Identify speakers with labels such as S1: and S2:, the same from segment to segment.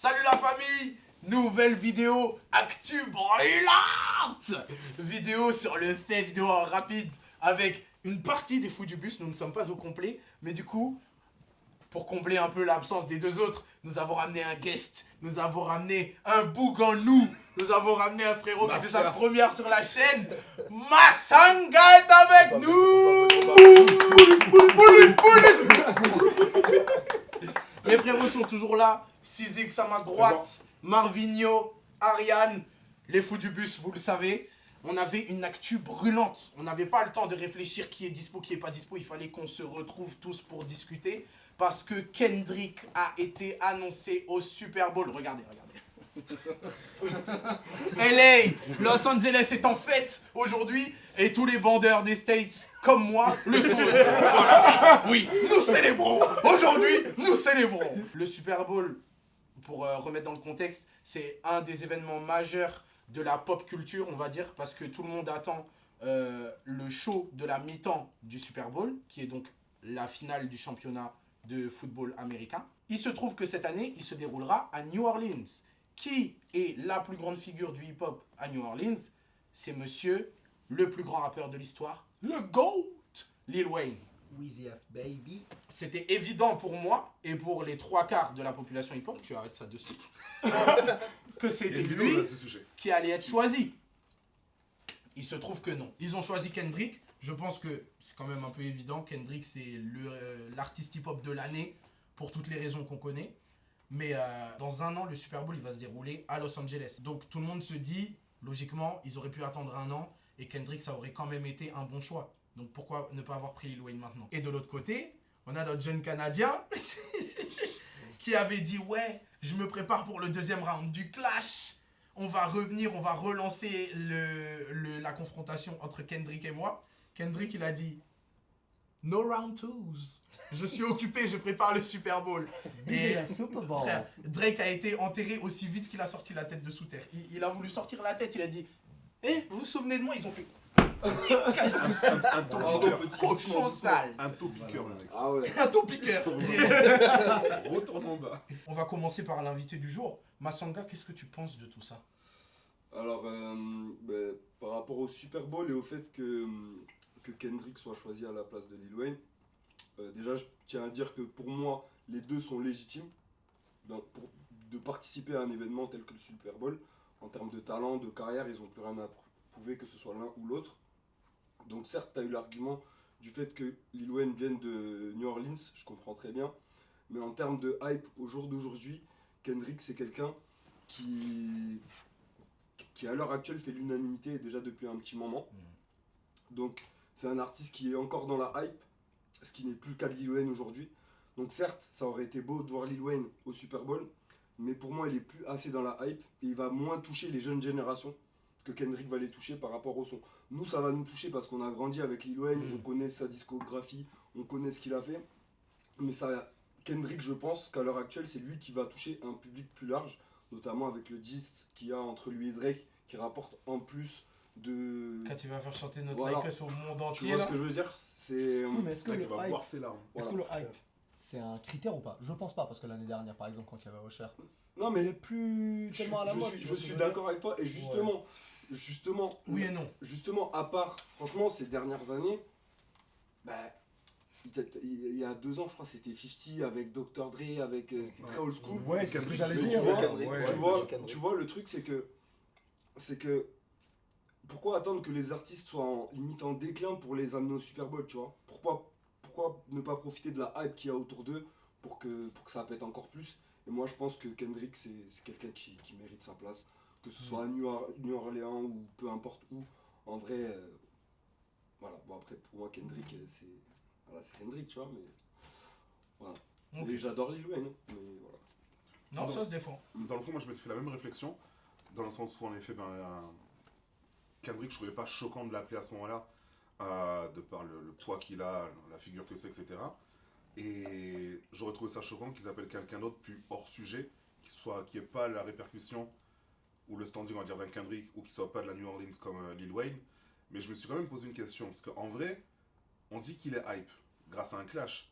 S1: Salut la famille! Nouvelle vidéo actu brûlante! Vidéo sur le fait, vidéo rapide avec une partie des fous du bus. Nous ne sommes pas au complet, mais du coup, pour combler un peu l'absence des deux autres, nous avons ramené un guest. Nous avons ramené un Bouganou. Nous avons ramené un frérot qui fait sa première sur la chaîne. Massanga est avec nous! Les frérots sont toujours là. Sizix à ma droite, Marvinho, Ariane, les fous du bus, vous le savez. On avait une actu brûlante. On n'avait pas le temps de réfléchir qui est dispo, qui est pas dispo. Il fallait qu'on se retrouve tous pour discuter. Parce que Kendrick a été annoncé au Super Bowl. Regardez. LA, Los Angeles est en fête aujourd'hui. Et tous les bandeurs des States, comme moi, le sont aussi. Voilà. Oui, nous célébrons. Aujourd'hui, nous célébrons. Le Super Bowl, pour remettre dans le contexte, c'est un des événements majeurs de la pop culture, on va dire, parce que tout le monde attend le show de la mi-temps du Super Bowl, qui est donc la finale du championnat de football américain. Il se trouve que cette année, il se déroulera à New Orleans. Qui est la plus grande figure du hip-hop à New Orleans? C'est monsieur, le plus grand rappeur de l'histoire, le GOAT, Lil Wayne.
S2: Weezy F, baby.
S1: C'était évident pour moi et pour les 3/4 de la population hip-hop, tu arrêtes ça dessus, que c'était lui qui allait être choisi. Il se trouve que non. Ils ont choisi Kendrick. Je pense que c'est quand même un peu évident. Kendrick, c'est l'artiste hip-hop de l'année pour toutes les raisons qu'on connaît. Mais dans un an, le Super Bowl, il va se dérouler à Los Angeles. Donc tout le monde se dit, logiquement, ils auraient pu attendre un an et Kendrick, ça aurait quand même été un bon choix. Donc pourquoi ne pas avoir pris Lil Wayne maintenant? Et de l'autre côté, on a notre jeune Canadien qui avait dit, ouais, je me prépare pour le deuxième round du clash. On va revenir, on va relancer la confrontation entre Kendrick et moi. Kendrick, il a dit, no round twos. Je suis occupé, je prépare le Super Bowl. Et frère, Drake a été enterré aussi vite qu'il a sorti la tête de sous terre. Il a voulu sortir la tête, il a dit, vous vous souvenez de moi? Ils ont fait cochon sale.
S3: Un taux piqueur, le mec.
S2: Ah ouais.
S1: Un ton piqueur.
S3: Retourne en bas.
S1: On va commencer par l'invité du jour. Massanga, qu'est-ce que tu penses de tout ça?
S4: Alors, par rapport au Super Bowl et au fait que Kendrick soit choisi à la place de Lil Wayne, déjà je tiens à dire que pour moi, les deux sont légitimes de participer à un événement tel que le Super Bowl. En termes de talent, de carrière, ils n'ont plus rien à prouver que ce soit l'un ou l'autre. Donc certes, tu as eu l'argument du fait que Lil Wayne vienne de New Orleans, je comprends très bien. Mais en termes de hype, au jour d'aujourd'hui, Kendrick c'est quelqu'un qui à l'heure actuelle fait l'unanimité déjà depuis un petit moment. Donc c'est un artiste qui est encore dans la hype, ce qui n'est plus le cas de Lil Wayne aujourd'hui. Donc certes, ça aurait été beau de voir Lil Wayne au Super Bowl, mais pour moi il est plus assez dans la hype et il va moins toucher les jeunes générations que Kendrick va les toucher par rapport au son. Nous ça va nous toucher parce qu'on a grandi avec Lil Wayne, on connaît sa discographie, on connaît ce qu'il a fait. Mais Kendrick, je pense qu'à l'heure actuelle c'est lui qui va toucher un public plus large, notamment avec le diss qu'il y a entre lui et Drake, qui rapporte en plus de...
S1: Quand tu vas faire chanter notre
S4: Voilà.
S1: like au monde
S4: Tu
S1: entier
S4: vois
S1: là.
S4: ce que je veux dire? C'est...
S2: Oui, mais est-ce que
S3: Le
S2: le
S3: mec, il va
S2: hype,
S3: boire ses larmes.
S2: est-ce
S4: Voilà.
S2: que le hype, c'est un critère ou pas? Je pense pas, parce que l'année dernière, par exemple, quand il y avait Usher,
S4: Non
S2: il
S4: mais
S2: est plus tellement à la mode.
S4: je suis d'accord avec toi et justement,
S1: Oui et non.
S4: justement, à part, franchement, ces dernières années, peut-être, il y a 2 ans, je crois, c'était 50 avec Dr. Dre, c'était très old school.
S2: Ouais, c'est ce que j'allais
S4: Mais
S2: dire.
S4: tu vois, le truc, c'est que, pourquoi attendre que les artistes soient limite en déclin pour les amener au Super Bowl, tu vois? Pourquoi ne pas profiter de la hype qu'il y a autour d'eux pour que ça pète encore plus? Et moi, je pense que Kendrick, c'est quelqu'un qui mérite sa place. Que ce soit à New Orleans ou peu importe où. En vrai, voilà. Bon, après, pour moi, Kendrick, c'est Kendrick, tu vois, mais voilà.
S1: Ok.
S4: Et j'adore Lil Wayne, mais voilà.
S1: Non, ça se défend.
S3: Dans le fond, moi je m'étais fait la même réflexion, dans le sens où en effet, Kendrick, je trouvais pas choquant de l'appeler à ce moment-là, de par le poids qu'il a, la figure que c'est, etc. Et j'aurais trouvé ça choquant qu'ils appellent quelqu'un d'autre plus hors sujet, qui ait pas la répercussion ou le standing, on va dire, d'un Kendrick, ou qui soit pas de la New Orleans comme Lil Wayne. Mais je me suis quand même posé une question, parce qu'en vrai, on dit qu'il est hype grâce à un clash.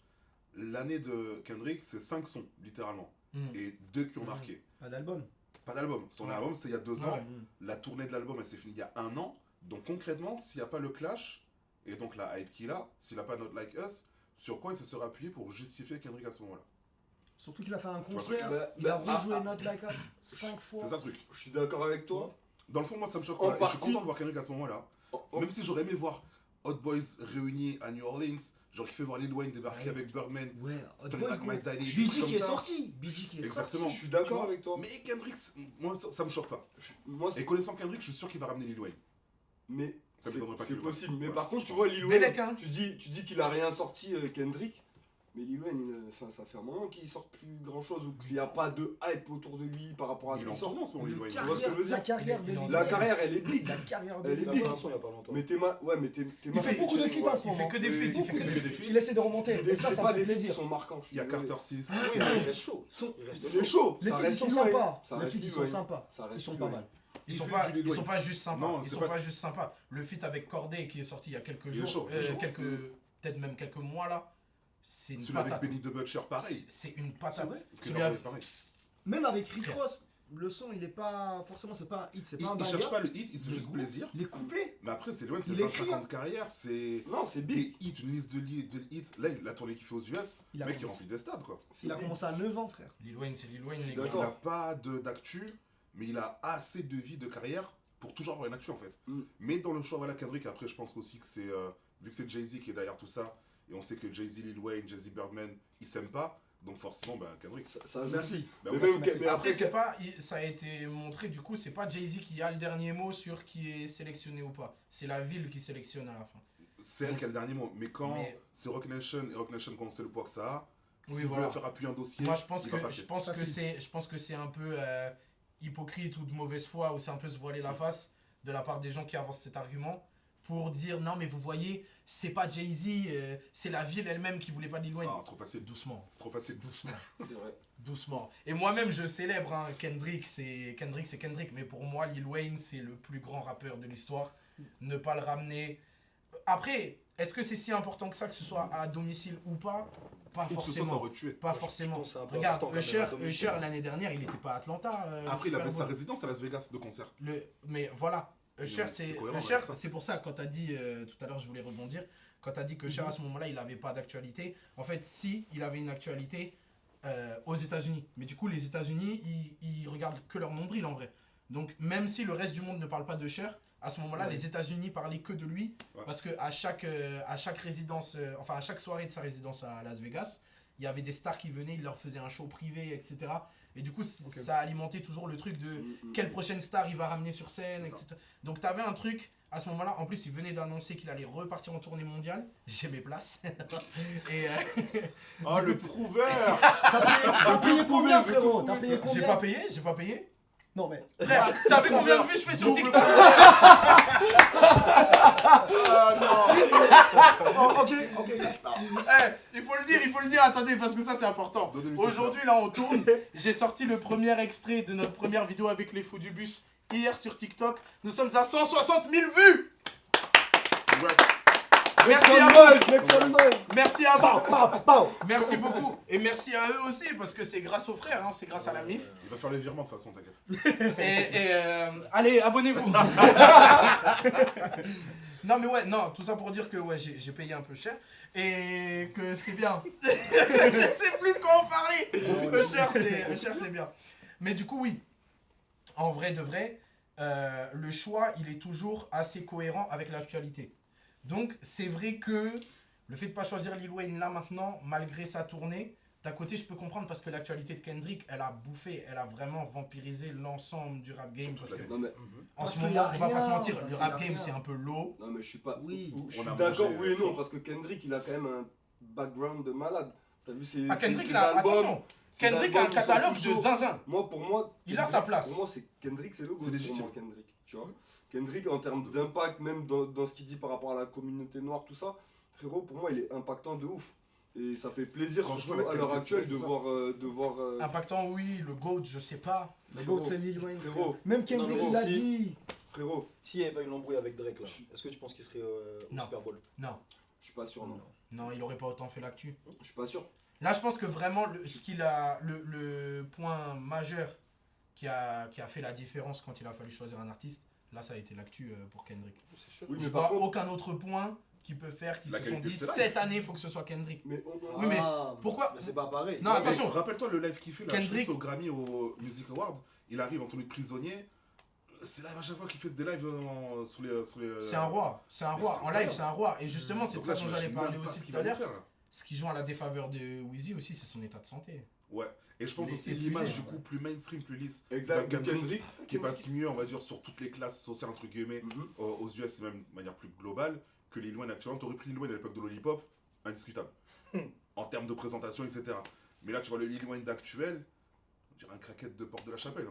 S3: L'année de Kendrick, c'est 5 sons, littéralement. et 2 qui ont marqué.
S2: Pas d'album.
S3: Pas d'album. Son
S1: Ouais.
S3: album, c'était il y a 2 ans.
S1: Ouais.
S3: La tournée de l'album, elle s'est finie il y a 1 an. Donc concrètement, s'il n'y a pas le clash, et donc la hype qu'il a, s'il n'a pas Not Like Us, sur quoi il se sera appuyé pour justifier Kendrick à ce moment-là?
S2: Surtout qu'il a fait un
S3: vois,
S2: concert,
S4: bah,
S2: il a
S4: bah,
S2: rejoué
S4: ah,
S2: Not Like Us 5 fois.
S3: C'est ça le truc.
S4: Je suis d'accord avec toi.
S3: Dans le fond, moi, ça me choque
S4: En
S3: pas. Et je suis
S4: partie.
S3: content de voir Kendrick à ce moment-là. Même si j'aurais aimé voir Hot Boys réunis à New Orleans, j'aurais kiffé voir Lil Wayne débarquer
S1: Ouais.
S3: avec Birdman,
S2: Ouais, Hot
S3: Stung
S2: Boys,
S3: Like My
S2: gros.
S3: Daddy, des
S2: BG
S3: trucs
S2: qui est
S3: comme ça.
S2: sorti. BG qui est
S3: Exactement.
S2: sorti.
S4: Je suis
S2: Tu
S4: d'accord
S2: vois.
S4: avec toi.
S3: Mais Kendrick, moi, ça me choque pas.
S4: Moi,
S3: Et connaissant Kendrick, je suis sûr qu'il va ramener Lil Wayne.
S4: mais
S3: Ça
S4: c'est
S3: m'étonnerait pas
S4: c'est
S3: qu'il le fasse.
S4: possible. Mais
S3: Ouais,
S4: par contre,
S3: je
S4: tu
S3: pense.
S4: vois, Lil
S1: Bellec,
S4: Wayne,
S1: hein.
S4: tu dis qu'il a rien sorti, Kendrick. Mais Lil Wayne, ça fait un moment qu'il sort plus grand chose ou qu'il n'y a pas de hype autour de lui par rapport à ce
S3: Il est en
S4: qu'il sort.
S3: tournant en ce moment, Lil Wayne.
S4: Tu vois ce que je veux dire
S2: La carrière de
S1: Il est en-
S2: Lil
S4: La
S2: Wayne.
S4: carrière, elle est big.
S2: La carrière de
S4: Elle est
S2: Lil
S5: Il a
S4: big.
S5: fait
S2: Wayne.
S5: un son il y a pas longtemps.
S4: Mais t'es
S2: Il fait beaucoup de feats en ce
S1: Il fait
S2: moment.
S1: que des feats, il fait que des feats.
S2: Il essaie de remonter.
S4: C'est
S2: Et ça, ça
S4: pas
S2: me fait
S4: des feats qui
S2: plaisir.
S4: sont marquants.
S3: Il y a Carter 6.
S5: Oui, mais il reste chaud.
S2: Son-
S5: Il reste
S4: Il est
S5: chaud.
S4: chaud.
S2: Les
S4: ça
S2: feats, ils
S4: reste
S2: sont
S4: Lil Wayne.
S2: sympas.
S4: Ça
S2: Les
S4: reste
S2: feats, ils
S4: Lil
S2: sont
S4: Wayne.
S2: sympas.
S4: Ça reste
S2: Ils sont
S4: Lil
S2: pas
S4: Wayne.
S2: mal.
S1: Ils
S3: Il
S1: sont
S3: fait
S1: pas,
S3: du Lil
S1: ils sont
S3: Wayne.
S1: pas juste sympas.
S3: Non,
S1: Ils
S3: c'est
S1: sont
S3: pas-
S1: pas juste sympas. Le feat avec Corday qui est sorti il y a quelques
S3: Il est
S1: jours,
S3: chaud, c'est chaud.
S1: peut-être même quelques mois là, c'est une
S3: Celui avec
S1: patate.
S3: Benny the Butcher, pareil.
S1: C'est une
S2: C'est
S1: patate.
S2: vrai
S1: Celui
S3: Killer
S1: avec-
S3: Boy, pareil.
S2: Même avec Rick Ross, le son, il est pas. Forcément, c'est pas un hit, c'est pas un
S3: Il
S2: banger.
S3: cherche pas le hit, il se fait
S2: Mais
S3: juste
S2: gros,
S3: plaisir.
S2: Les couplets.
S3: Mais après, c'est loin de ses
S2: Il
S3: 25
S2: écrit,
S3: ans de carrière, c'est
S4: Non, c'est
S3: des
S4: big.
S3: hits, une liste de hits. Là, la tournée qu'il fait aux US,
S2: Il
S3: le
S2: a
S3: mec il
S2: commencé.
S3: remplit des stades quoi.
S2: Il a commencé à 9 ans, frère.
S1: Lil Wayne, c'est Lil Wayne,
S4: Je suis
S1: les gars.
S3: Il
S4: d'accord.
S3: n'a pas d'actu, mais il a assez de vie de carrière pour toujours avoir une actu en fait.
S4: Mm.
S3: Mais dans le choix, voilà, Kendrick, après, je pense aussi que c'est. Vu que c'est Jay-Z qui est derrière tout ça, et on sait que Jay-Z, Lil Wayne, Jay-Z, Birdman, ils s'aiment pas, donc forcément, bah, Kendrick.
S4: Ça joue.
S2: Merci.
S3: Bah,
S4: Mais
S3: ouais,
S4: même,
S2: merci.
S4: mais
S1: Après,
S4: après,
S1: ça a été montré, du coup, c'est pas Jay-Z qui a le dernier mot sur qui est sélectionné ou pas. C'est la ville qui sélectionne à la fin.
S3: c'est elle qui a le dernier mot. Mais quand
S1: Mais-
S3: c'est Rock Nation, et Rock Nation, quand on sait le poids que ça a,
S1: Oui,
S3: s'il
S1: voilà.
S3: veut faire appuyer un dossier,
S1: Moi, je pense
S3: il va
S1: que
S3: passer.
S1: je pense que c'est un peu hypocrite ou de mauvaise foi, ou c'est un peu se voiler la face de la part des gens qui avancent cet argument pour dire non, mais vous voyez, c'est pas Jay-Z, c'est la ville elle-même qui voulait pas de Lil Wayne.
S3: Ah, c'est trop facile.
S1: Doucement,
S3: C'est trop facile.
S1: doucement,
S4: c'est vrai.
S1: doucement. Et moi-même, je célèbre Kendrick, c'est Kendrick, mais pour moi, Lil Wayne, c'est le plus grand rappeur de l'histoire. Ne pas le ramener. Après, est-ce que c'est si important que ça, que ce soit à domicile ou pas? Pas
S3: Ou que ce soit, ça
S1: forcément.
S3: aurait tué.
S1: Pas
S5: Je
S1: forcément.
S5: pense que c'est un peu
S1: Regarde,
S5: important quand même,
S1: Usher,
S5: à domicile.
S1: Usher l'année dernière, il n'était pas à Atlanta. le
S3: Après, il
S1: Super
S3: avait sa
S1: Bowl.
S3: résidence à Las Vegas de concert.
S1: Mais voilà, Usher,
S3: c'était
S1: c'est
S3: cohérent
S1: Usher,
S3: avec ça.
S1: c'est pour ça, quand tu as dit, tout à l'heure, je voulais rebondir, quand tu as dit que Usher, à ce moment-là, il n'avait pas d'actualité, en fait, si, il avait une actualité aux États-Unis. Mais du coup, les États-Unis, ils regardent que leur nombril, en vrai. Donc, même si le reste du monde ne parle pas de Usher, à ce moment-là, les États-Unis parlaient que de lui,
S3: Ouais.
S1: parce qu'à chaque résidence, enfin, à chaque soirée de sa résidence à Las Vegas, il y avait des stars qui venaient, il leur faisait un show privé, etc. Et du coup, ça alimentait toujours le truc de quelle prochaine star il va ramener sur scène, etc. Donc tu avais un truc, à ce moment-là, en plus il venait d'annoncer qu'il allait repartir en tournée mondiale, j'ai mes places. Et
S3: Oh, le prouveur.
S2: T'as payé combien, frérot? T'as payé
S1: j'ai
S2: combien?
S1: pas payé.
S2: Non, mais.
S1: Frère, savez combien de vues je fais sur TikTok?
S3: Ah non.
S2: Oh, ok, stop.
S1: Il faut le dire, attendez, parce que ça c'est important.
S3: Donnez-lui ça.
S1: Aujourd'hui là on tourne, j'ai sorti le premier extrait de notre première vidéo avec les fous du bus hier sur TikTok. Nous sommes à 160 000 vues.
S3: Ouais.
S1: Merci à vous.
S2: Make some noise.
S1: Merci à vous.
S2: Pow, pow.
S1: Merci beaucoup. Et merci à eux aussi, parce que c'est grâce aux frères, c'est grâce à la MIF.
S3: Il va faire les virements de toute façon, t'inquiète.
S1: Allez, abonnez-vous. Non mais ouais, non, tout ça pour dire que ouais, j'ai payé un peu cher et que c'est bien. Je sais plus de quoi en parler. Cher c'est bien. Mais du coup oui, en vrai de vrai, le choix il est toujours assez cohérent avec l'actualité. Donc c'est vrai que le fait de pas choisir Lil Wayne là maintenant, malgré sa tournée, d'un côté je peux comprendre parce que l'actualité de Kendrick, elle a bouffé, elle a vraiment vampirisé l'ensemble du rap game. Parce que
S4: Non, mais,
S1: en
S2: Parce
S1: ce
S2: qu'il y
S1: moment,
S2: a
S1: on va pas
S2: rien,
S1: se mentir,
S2: parce
S1: le
S2: qu'il y a
S1: rap game
S2: rien.
S1: c'est un peu low.
S4: non, mais je suis pas.
S2: Oui.
S4: Je
S3: On
S4: suis
S3: a
S4: d'accord,
S3: mangé,
S4: oui et non,
S3: fort.
S4: parce que Kendrick, il a quand même un background de malade. T'as vu ses.
S1: Ah, Kendrick,
S4: ses
S1: il a,
S4: albums,
S1: attention,
S4: ses
S1: Kendrick a un
S4: albums qui sont
S1: catalogue
S4: tout
S1: de
S4: chauds.
S1: zinzin.
S4: Moi, pour moi,
S1: Il a
S4: Kendrick,
S1: sa place.
S4: Pour moi, Kendrick, c'est le goût
S3: C'est
S4: pour
S3: légitime.
S4: moi, Kendrick. Tu vois Kendrick, en termes d'impact, même dans ce qu'il dit par rapport à la communauté noire, tout ça, frérot, pour moi, il est impactant de ouf. Et ça fait plaisir,
S3: Quand je
S4: surtout
S3: vois la
S4: à l'heure
S3: qualité
S4: actuelle,
S3: de ça.
S4: de voir.
S1: Impactant, oui, le GOAT, je sais pas.
S2: Le GOAT, c'est Lil Wayne.
S4: Frérot.
S2: frère. Même Kendrick,
S5: Non, mais
S2: il a
S5: aussi-
S2: dit.
S4: Frérot,
S5: S'il n'y avait pas eu l'embrouille avec Drake là, est-ce que tu penses qu'il serait au
S1: Non.
S5: Super Bowl?
S1: Non,
S4: je suis pas sûr, non.
S1: non, il aurait pas autant fait l'actu.
S4: Je suis pas sûr.
S1: Là, je pense que vraiment, le point majeur qui a fait la différence quand il a fallu choisir un artiste, là, ça a été l'actu pour Kendrick.
S5: C'est sûr.
S4: Oui,
S1: Je
S4: mais
S1: vois
S4: par contre,
S1: aucun autre point qui peut faire qu'ils
S3: La
S1: se sont
S3: qualité
S1: dit
S3: de ses lives.
S1: cette année, il faut que ce soit Kendrick.
S4: mais
S1: Oui, mais
S2: Ah.
S1: pourquoi
S5: Mais c'est pas pareil.
S1: Non,
S3: Ouais,
S1: attention.
S3: mais rappelle-toi le live qu'il fait là,
S1: Kendrick.
S3: je pense au Grammy, au Music Award. Il arrive en tenue de prisonnier. C'est live à chaque fois qu'il fait des lives sur les.
S1: C'est un roi, c'est un
S3: Mais
S1: roi.
S3: c'est
S1: En live,
S3: incroyable.
S1: c'est un roi. Et justement, c'est de
S3: Donc
S1: ça
S3: là,
S1: dont j'allais
S3: j'imagine
S1: parler
S3: même pas
S1: aussi
S3: ce
S1: tout
S3: qu'il
S1: à
S3: va nous
S1: l'heure.
S3: faire, là.
S1: Ce qui joue à la défaveur de Wheezy aussi, c'est son état de santé.
S3: Ouais. Et je pense
S1: Il est
S3: aussi
S1: épuisé,
S3: l'image du
S1: ouais.
S3: coup plus mainstream, plus lisse.
S4: exact, de
S3: Kendrick,
S4: Kendrick.
S3: qui passe mieux, on va dire, sur toutes les classes sociales, entre guillemets,
S4: Mhm.
S3: aux US et même de manière plus globale, que Lil Wayne actuellement. T'aurais pris Lil Wayne à l'époque de Lollipop, indiscutable. En termes de présentation, etc. Mais là, tu vois le Lil Wayne d'actuel, on dirait un craquette de Porte de la Chapelle.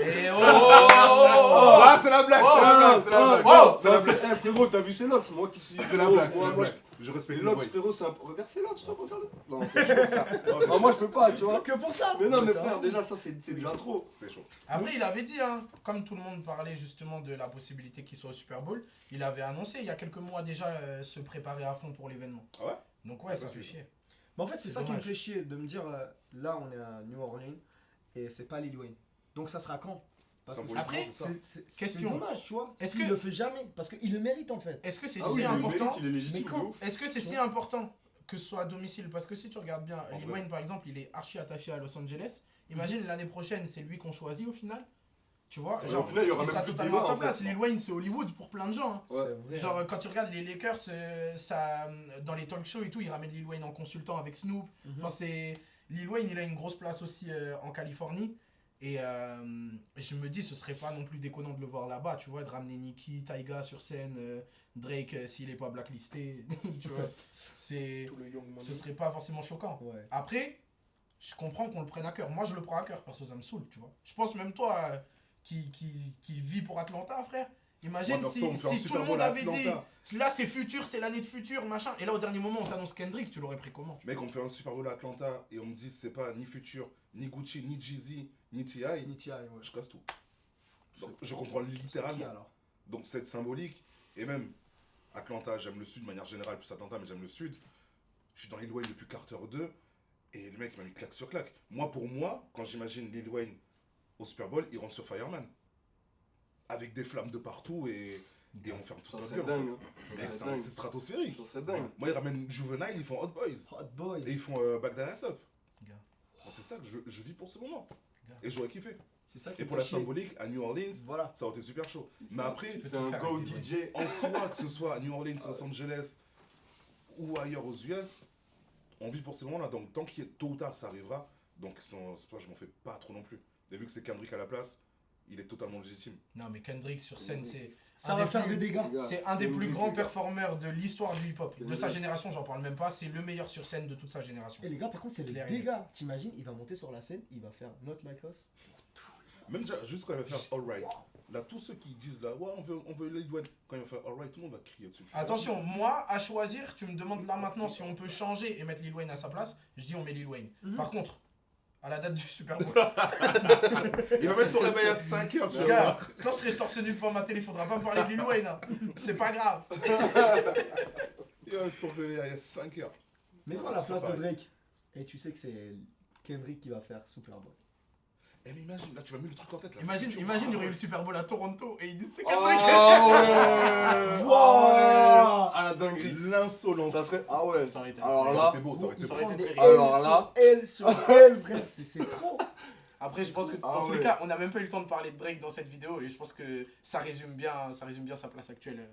S1: Et
S3: Ah, c'est la blague, c'est la blague, c'est la blague. C'est la blague.
S4: Eh, frérot, t'as vu ses locks? Moi qui suis.
S3: C'est la blague, c'est
S4: Moi,
S3: la
S4: moi,
S3: blague. Je respecte
S4: Les
S3: Lil
S4: locks,
S3: Wayne.
S4: frérot, c'est un. Regarde ses locks, frérot, regarde. Non, c'est chaud, frère.
S3: Non, c'est
S4: Ah, moi, je peux pas, tu vois.
S2: Que pour ça.
S4: Mais non, mais
S2: Putain.
S4: frère, déjà, ça, c'est déjà trop.
S3: C'est chaud.
S1: Après, il avait dit, hein, comme tout le monde parlait justement de la possibilité qu'il soit au Super Bowl, il avait annoncé il y a quelques mois déjà se préparer à fond pour l'événement.
S3: Ah ouais?
S1: Donc ouais,
S3: Ah,
S1: ça
S3: bah,
S1: fait
S3: c'est
S1: chier.
S2: Mais en fait, c'est
S1: C'est
S2: ça qui me
S1: dommage.
S2: fait chier de me dire là, on est à New Orleans et c'est pas Lil Wayne. Donc ça sera quand? Parce que
S3: Symboliquement,
S1: après,
S3: c'est ça.
S2: c'est
S1: Question.
S2: dommage, tu vois.
S1: Est-ce
S2: S'il
S1: que-
S2: le fait jamais, parce qu'il le mérite en fait.
S1: Est-ce que c'est
S4: Ah
S1: si
S4: oui, le
S1: important
S4: mérite, il est légitime,
S2: Mais quand
S4: de ouf.
S1: Est-ce que c'est si important que ce soit à domicile? Parce que si tu regardes bien,
S3: En
S1: Lil
S3: vrai.
S1: Wayne par exemple, il est archi attaché à Los Angeles. Imagine l'année prochaine, c'est lui qu'on choisit au final. Tu vois,
S4: Ouais,
S1: genre,
S4: au final, il y aura
S1: il
S4: même
S1: sera
S4: plus de
S1: totalement à
S4: débat,
S1: sa
S4: en fait.
S1: place. Lil Wayne, c'est Hollywood pour plein de gens. hein.
S4: Ouais.
S2: C'est vrai.
S1: Genre, quand tu regardes les Lakers, dans les talk shows et tout, ils ramènent Lil Wayne en consultant avec Snoop.
S2: Mhm.
S1: Enfin, c'est Lil Wayne, il a une grosse place aussi en Californie. Et je me dis, ce serait pas non plus déconnant de le voir là-bas, tu vois, de ramener Nicki, Tyga sur scène, Drake s'il est pas blacklisté, tu vois. C'est,
S5: Tout le Young Money.
S1: ce serait pas forcément choquant.
S2: Ouais.
S1: Après, je comprends qu'on le prenne à cœur. Moi, je le prends à cœur, perso, ça me saoule, tu vois. Je pense même toi, qui vis pour Atlanta, frère. Imagine
S3: Moi,
S1: si,
S3: perso, on me fait un
S1: si tout
S3: Super
S1: le
S3: Bowl
S1: monde
S3: à
S1: avait dit,
S3: Atlanta.
S1: là c'est futur, c'est l'année de futur, machin. Et là, au dernier moment, on t'annonce Kendrick, tu l'aurais pris comment tu
S3: Mec, on me fait un Super Bowl à Atlanta et on me dit c'est pas ni Future, ni Gucci, ni Jeezy, ni T.I.
S2: Ni T.I., ouais.
S3: Je casse tout. Donc, je comprends
S2: Qui
S3: littéralement.
S2: alors?
S3: Donc c'est symbolique. Et même Atlanta, j'aime le sud de manière générale, plus Atlanta, mais j'aime le sud. Je suis dans Lil Wayne depuis Carter 2 et le mec il m'a mis claque sur claque. Pour moi, quand j'imagine Lil Wayne au Super Bowl, il rentre sur Fireman. Avec des flammes de partout et on ferme tout
S4: Ça
S3: ça
S4: serait
S3: gueule.
S4: dingue.
S3: En
S4: hein.
S3: fait.
S4: Ça
S3: Mec,
S4: serait dingue.
S3: c'est stratosphérique.
S4: Ça serait dingue.
S3: Moi, ils ramènent Juvenile, ils font Hot Boys.
S2: Hot Boys.
S3: Et ils font Back That Ass Up.
S1: Gars.
S3: Moi, c'est ça que je vis pour ce moment.
S1: Gars.
S3: Et j'aurais kiffé.
S2: C'est ça qui
S3: Et
S2: me
S3: pour
S2: fait
S3: la
S2: chier.
S3: symbolique, à New Orleans,
S2: Voilà.
S3: ça aurait été super chaud. Mais après,
S4: Tu
S1: peux
S4: fais
S1: tout
S4: un
S1: faire
S4: go
S1: avec des
S4: DJ.
S3: en soi, que ce soit à New Orleans, Los Angeles ou ailleurs aux US, on vit pour ces moments-là. Donc tant qu'il y a tôt ou tard, ça arrivera. Donc c'est pour ça que je m'en fais pas trop non plus. Et vu que c'est Kendrick à la place, il est totalement légitime.
S1: Non, mais Kendrick sur scène, c'est
S2: Ça
S1: un
S2: va
S1: des
S2: faire
S1: plus-
S2: des dégâts.
S4: Les gars,
S1: c'est un des
S4: Kendrick,
S1: plus grands
S4: les gars.
S1: performeurs de l'histoire du hip-hop. De
S4: Kendrick.
S1: sa génération, j'en parle même pas. C'est le meilleur sur scène de toute sa génération.
S2: Et les gars, par contre, c'est les
S1: Clair et net.
S2: dégâts. T'imagines, il va monter sur la scène, il va faire Not Like Us.
S3: Même juste quand il va faire All Right. Là, tous ceux qui disent là, ouais, on veut Lil Wayne. Quand il va faire All Right, tout le monde va crier dessus.
S1: Attention, moi, à choisir, tu me demandes là maintenant si on peut changer et mettre Lil Wayne à sa place. Je dis on met Lil Wayne.
S2: Mhm.
S1: Par contre, à la date du Super Bowl,
S3: Il va mettre son réveil à 5h, tu vois.
S1: gars, quand je serai torse nu devant ma télé, faudra pas me parler de Lil Wayne. hein. C'est pas grave.
S3: Il va mettre son réveil à 5h.
S2: Mets-toi à la
S3: C'est
S2: place de
S3: pareil.
S2: Drake. Et tu sais que c'est Kendrick qui va faire Super Bowl.
S3: Eh, mais imagine, là, tu vas mettre le truc en tête. Là.
S1: Imagine, il y aurait eu le Super Bowl à Toronto et il dit c'est
S4: Ah
S1: Kendrick.
S4: ouais.
S2: Wow.
S4: Ah la dinguerie.
S3: L'insolence.
S4: Ça serait. Ah ouais.
S1: Ça aurait été
S4: Alors
S3: Ça
S4: là.
S3: aurait été beau, ça aurait été
S2: Il
S1: Ça
S3: beau.
S1: aurait
S2: prend
S1: été
S2: des
S1: très
S2: L
S4: Alors là-
S2: sur L, frère. C'est trop.
S1: Après, je pense que
S4: Ah
S1: dans tous les
S4: ouais.
S1: cas, on n'a même pas eu le temps de parler de Drake dans cette vidéo et je pense que ça résume bien sa place actuelle.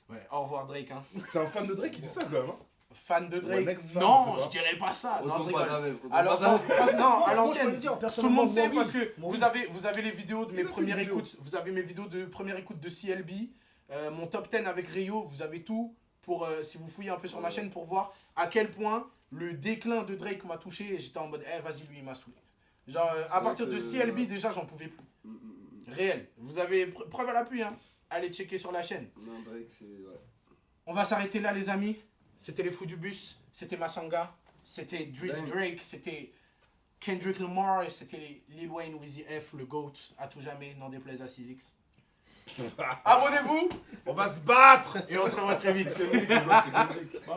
S1: Ouais, au revoir Drake. Hein.
S3: C'est un fan de Drake qui dit ça quand même. Hein.
S1: Fan de
S3: Ou un
S1: Drake
S3: ex-fan,
S1: non,
S3: je sais
S1: je dirais pas ça. Non, je
S4: Retourne
S1: rigole.
S4: pas d'Aves, retourne
S1: Alors,
S4: pas
S1: non,
S4: d'Aves.
S1: non, à
S2: Moi, je peux
S1: l'ancienne,
S2: le dire,
S1: tout le
S2: personnellement,
S1: monde sait
S2: moi,
S1: parce
S2: oui.
S1: que
S2: Moi,
S1: vous avez les vidéos de
S3: Il
S1: mes
S3: a fait
S1: premières
S3: une vidéo.
S1: écoutes, vous avez mes vidéos de première écoute de CLB, mon top 10 avec Rio, vous avez tout pour, si vous fouillez un peu sur ma chaîne pour voir à quel point le déclin de Drake m'a touché et j'étais en mode, vas-y, lui, il m'a saoulé. Genre, à
S4: C'est
S1: partir
S4: vrai
S1: de
S4: que-
S1: CLB, déjà, j'en pouvais plus. Réel. Vous avez preuve à l'appui, hein. Allez checker sur la chaîne.
S4: Non, Drake, c'est. Ouais.
S1: On va s'arrêter là, les amis. C'était les fous du bus, c'était Masanga, c'était Drizzy
S4: Bang.
S1: Drake, c'était Kendrick Lamar et c'était Lil Wayne, Weezy F, le GOAT, à tout jamais, n'en déplaise à 6X. Abonnez-vous
S3: On va se battre.
S1: et on se revoit très vite.
S4: C'est Kendrick, c'est Kendrick.